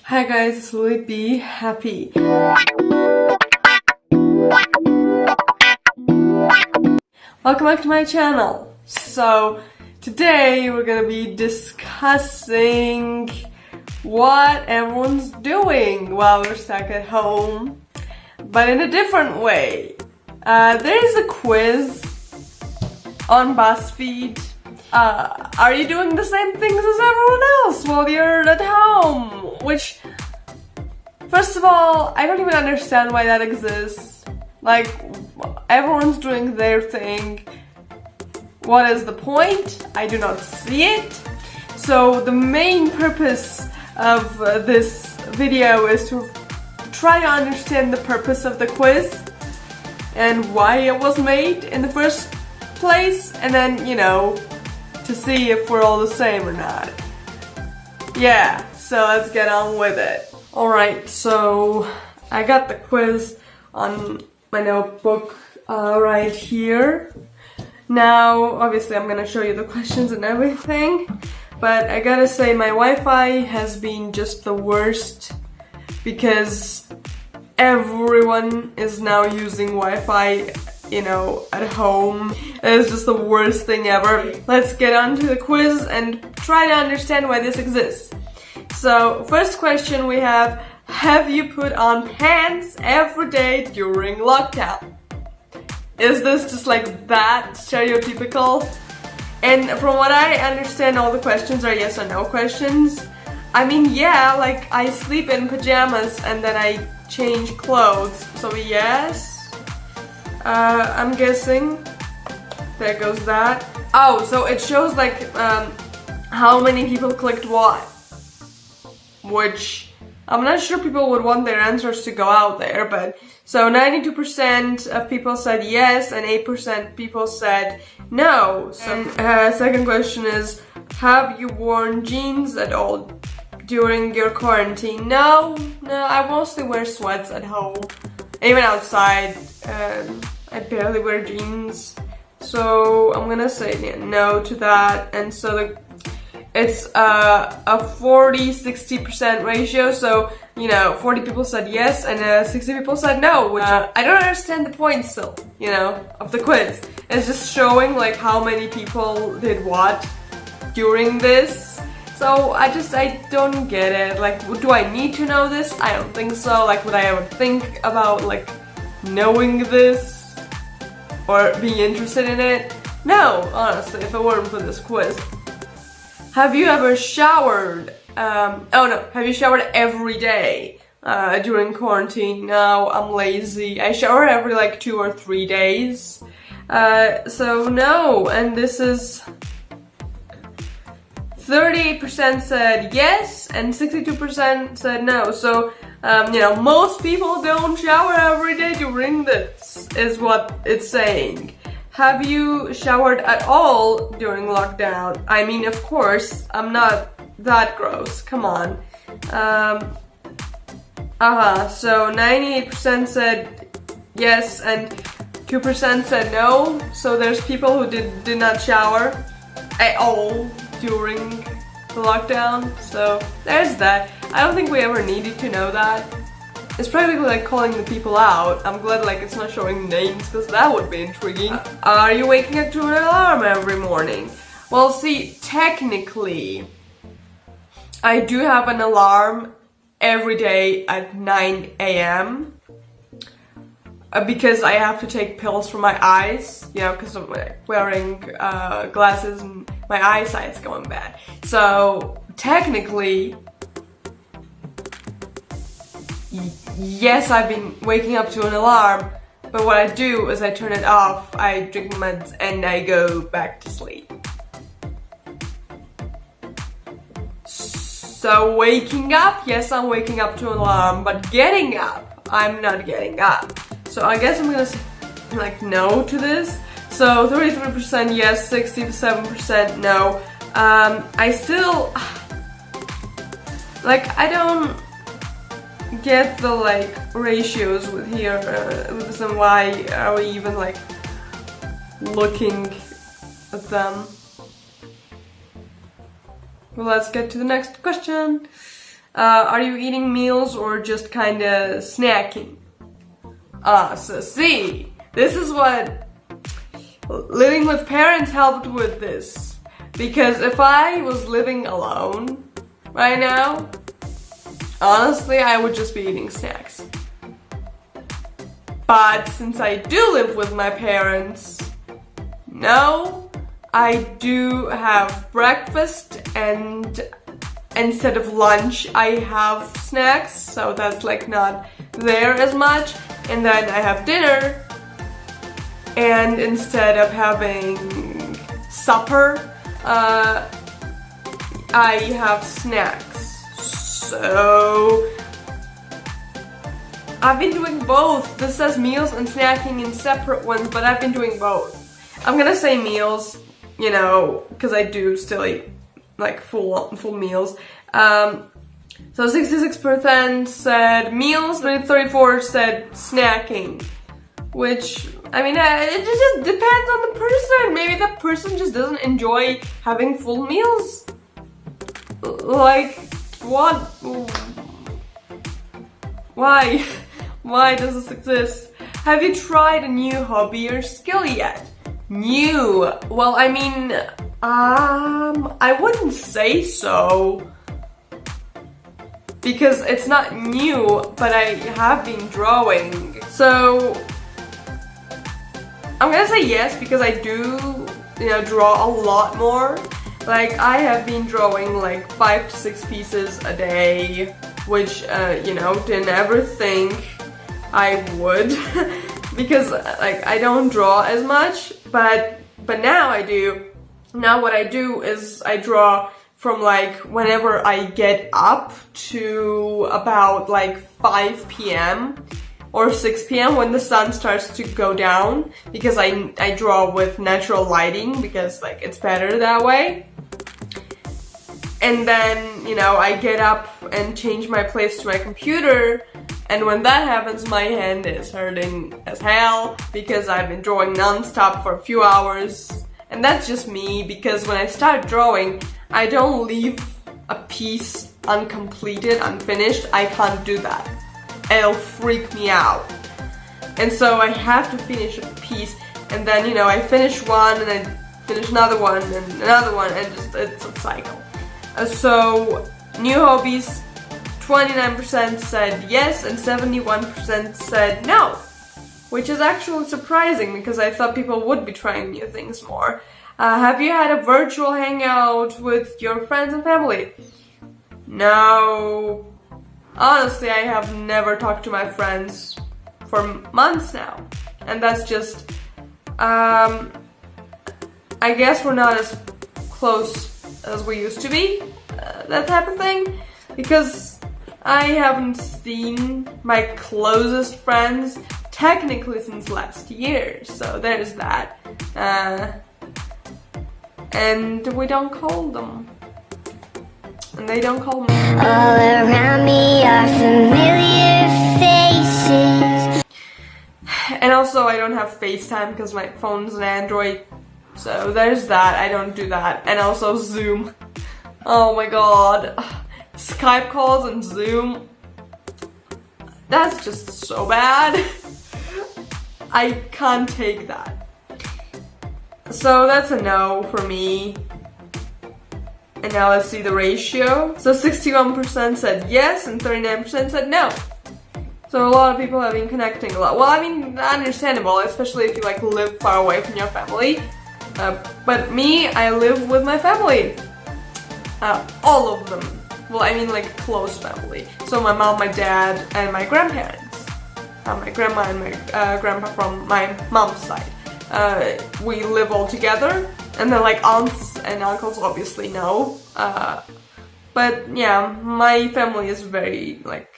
Hi guys, it's Lily Be Happy. Welcome back to my channel. So today we're gonna be discussing what everyone's doing while we're stuck at home, but in a different way. There is a quiz on BuzzFeed. Are you doing the same things as everyone else while you're at home? Which, first of all, I don't even understand why that exists. Like, everyone's doing their thing. What is the point? I do not see it. So the main purpose of this video is to try to understand the purpose of the quiz and why it was made in the first place, and then, you know, to see if we're all the same or not. Yeah, so let's get on with it. Alright, so I got the quiz on my notebook right here. Now, obviously I'm gonna show you the questions and everything, but I gotta say my Wi-Fi has been just the worst because everyone is now using Wi-Fi, you know, at home. It's just the worst thing ever. Let's get on to the quiz and try to understand why this exists. So, first question we have you put on pants every day during lockdown? Is this just like that stereotypical? And from what I understand, all the questions are yes or no questions. I mean, yeah, like I sleep in pajamas and then I change clothes, so yes. I'm guessing. There goes that. Oh, so it shows like how many people clicked what. Which I'm not sure people would want their answers to go out there, but so 92% of people said yes and 8% people said no. So second question is, have you worn jeans at all during your quarantine? No, I mostly wear sweats at home. Even outside, I barely wear jeans, so I'm gonna say no to that. And so it's a 40-60% ratio, so, you know, 40 people said yes and 60 people said no, which I don't understand the point still, you know, of the quiz. It's just showing like how many people did what during this. So I don't get it. Like, do I need to know this? I don't think so. Like, would I ever think about like knowing this or being interested in it? No, honestly, if it weren't for this quiz. Have you ever showered? Have you showered every day during quarantine? No, I'm lazy. I shower every like 2 or 3 days. So no, and this is 38% said yes and 62% said no. So, you know, most people don't shower every day during this, is what it's saying. Have you showered at all during lockdown? I mean, of course, I'm not that gross, come on. So 98% said yes and 2% said no. So there's people who did not shower at all during the lockdown, so there's that. I don't think we ever needed to know that. It's probably like calling the people out. I'm glad like it's not showing names, because that would be intriguing. Are you waking up to an alarm every morning? Well, see, technically I do have an alarm every day at 9 AM because I have to take pills for my eyes, you know, because I'm wearing glasses and my eyesight's going bad. So technically, yes, I've been waking up to an alarm, but what I do is I turn it off, I drink meds, and I go back to sleep. So waking up, yes, I'm waking up to an alarm, but getting up, I'm not getting up. So I guess I'm gonna say like no to this. So 33% yes, 67% no. I still, like, I don't get the like ratios with here, with this, and why are we even like looking at them. Well, let's get to the next question. Are you eating meals or just kinda snacking? So see, this is what living with parents helped with this. Because if I was living alone right now, honestly, I would just be eating snacks. But since I do live with my parents, no, I do have breakfast, and instead of lunch I have snacks, so that's like not there as much. And then I have dinner, and instead of having supper, I have snacks. So I've been doing both. This says meals and snacking in separate ones, but I've been doing both. I'm gonna say meals, you know, because I do still eat like full meals. So 66% said meals, 34% said snacking. Which, I mean, it just depends on the person. Maybe that person just doesn't enjoy having full meals. Like, what? Why? Why does this exist? Have you tried a new hobby or skill yet? New? Well, I mean, I wouldn't say so. Because it's not new, but I have been drawing. So I'm gonna say yes, because I do, you know, draw a lot more. Like, I have been drawing like 5 to 6 pieces a day, which, you know, didn't ever think I would. Because, like, I don't draw as much, but now I do. Now what I do is I draw from like whenever I get up to about like 5 p.m. or 6 p.m. when the sun starts to go down, because I draw with natural lighting, because like it's better that way. And then, you know, I get up and change my place to my computer, and when that happens my hand is hurting as hell, because I've been drawing non-stop for a few hours. And that's just me, because when I start drawing, I don't leave a piece uncompleted, unfinished. I can't do that. It'll freak me out. And so I have to finish a piece, and then, you know, I finish one and then finish another one and another one, and just, it's a cycle. So new hobbies, 29% said yes and 71% said no, which is actually surprising, because I thought people would be trying new things more. Have you had a virtual hangout with your friends and family? No. Honestly, I have never talked to my friends for months now. And that's just, I guess we're not as close as we used to be, that type of thing. Because I haven't seen my closest friends technically since last year. So there's that. And we don't call them. And they don't call me. All around me are familiar faces. And also I don't have FaceTime because my phone's an Android. So there's that. I don't do that. And also Zoom. Oh my god. Skype calls and Zoom. That's just so bad. I can't take that. So that's a no for me. And now let's see the ratio. So 61% said yes and 39% said no. So a lot of people have been connecting a lot. Well, I mean, understandable, especially if you like live far away from your family. But me, I live with my family. All of them. Well, I mean like close family. So my mom, my dad, and my grandparents. My grandma and my grandpa from my mom's side. We live all together. And then like aunts and uncles obviously no. But yeah, my family is very like,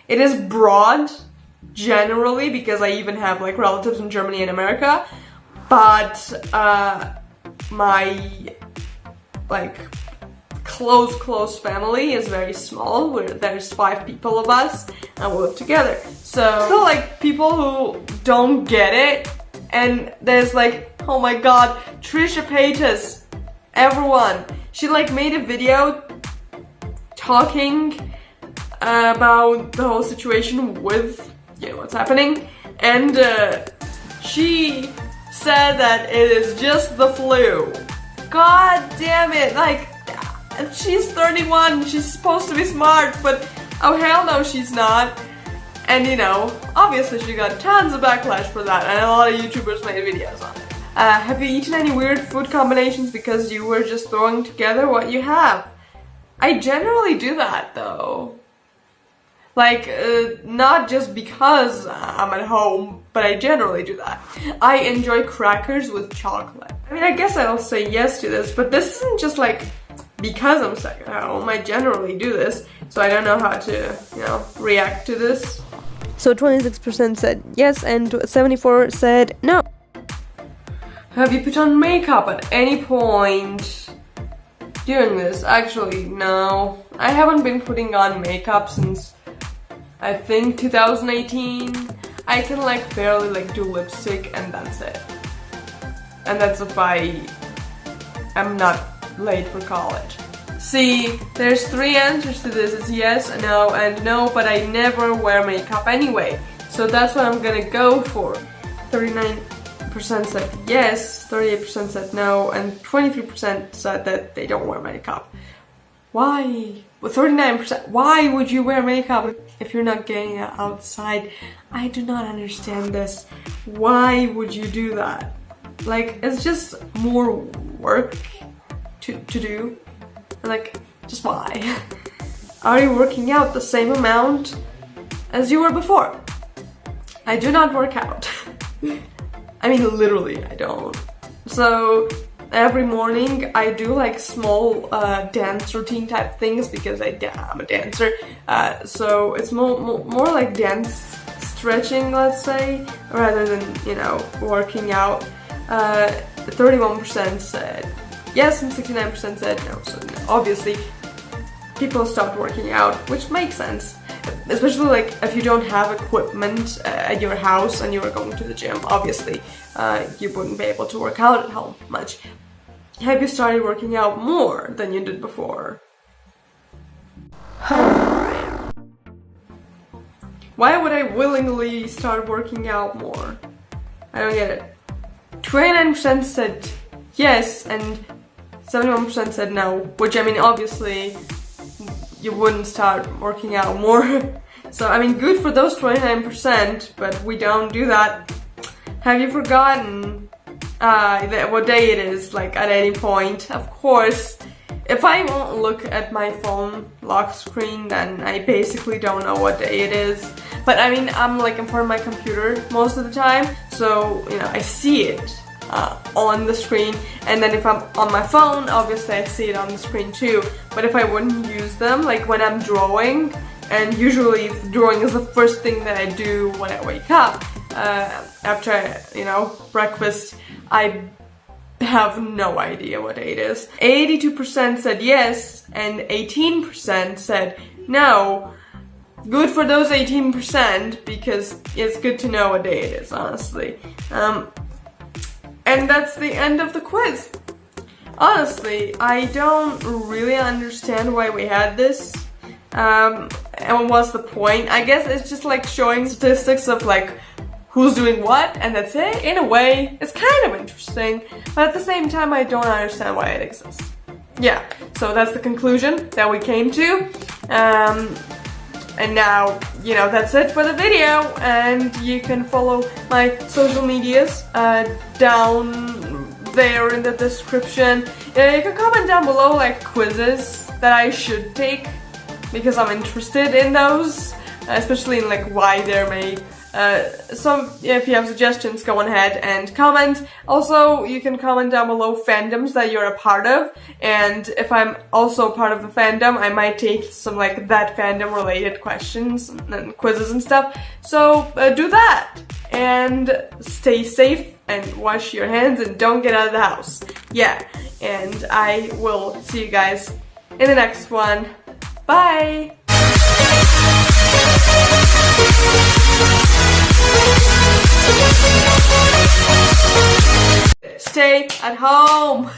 it is broad generally, because I even have like relatives in Germany and America. But my like close family is very small. There's 5 people of us and we live together. So still like people who don't get it. And there's like, oh my god, Trisha Paytas, everyone. She like made a video talking about the whole situation with, you know, what's happening, and she said that it is just the flu. God damn it, like, she's 31, she's supposed to be smart, but oh hell no she's not. And you know, obviously she got tons of backlash for that, and a lot of YouTubers made videos on it. Have you eaten any weird food combinations because you were just throwing together what you have? I generally do that though. Like, not just because I'm at home, but I generally do that. I enjoy crackers with chocolate. I mean, I guess I'll say yes to this, but this isn't just like because I'm stuck at home. I generally do this, so I don't know how to, you know, react to this. So 26% said yes and 74% said no. Have you put on makeup at any point during this? Actually, no. I haven't been putting on makeup since I think 2018. I can like barely like do lipstick and that's it. And that's if I am not late for college. See, there's 3 answers to this. It's yes, no, and no, but I never wear makeup anyway. So that's what I'm gonna go for. 39% said yes, 38% said no, and 23% said that they don't wear makeup. Why? Well, 39%, why would you wear makeup if you're not getting outside? I do not understand this. Why would you do that? Like, it's just more work to do. Like, just why? Are you working out the same amount as you were before? I do not work out. I mean, literally, I don't. So, every morning I do like small dance routine type things because I'm a dancer. So it's more like dance stretching, let's say, rather than, you know, working out. 31% said yes and 69% said no. So obviously people stopped working out, which makes sense. Especially like if you don't have equipment at your house and you're going to the gym, obviously you wouldn't be able to work out at home much. Have you started working out more than you did before? Why would I willingly start working out more? I don't get it. 29% said yes and 71% said no, which, I mean, obviously you wouldn't start working out more. So, I mean, good for those 29%, but we don't do that. Have you forgotten what day it is, like, at any point? Of course. If I won't look at my phone lock screen, then I basically don't know what day it is. But I mean, I'm like in front of my computer most of the time, so, you know, I see it on the screen. And then if I'm on my phone, obviously I see it on the screen too. But if I wouldn't use them, like when I'm drawing, and usually drawing is the first thing that I do when I wake up, after, you know, breakfast, I have no idea what day it is. 82% said yes and 18% said no. Good for those 18% because it's good to know what day it is, honestly. And that's the end of the quiz. Honestly, I don't really understand why we had this. And what's the point? I guess it's just like showing statistics of like who's doing what, and that's it. In a way, it's kind of interesting, but at the same time, I don't understand why it exists. Yeah, so that's the conclusion that we came to. And now, you know, that's it for the video, and you can follow my social medias down there in the description. You can comment down below like quizzes that I should take, because I'm interested in those, especially in like why they're made. So if you have suggestions, go on ahead and comment. Also, you can comment down below fandoms that you're a part of, and if I'm also part of the fandom, I might take some like that fandom related questions and quizzes and stuff. So do that, and stay safe and wash your hands and don't get out of the house. Yeah, and I will see you guys in the next one. Bye! Stay at home!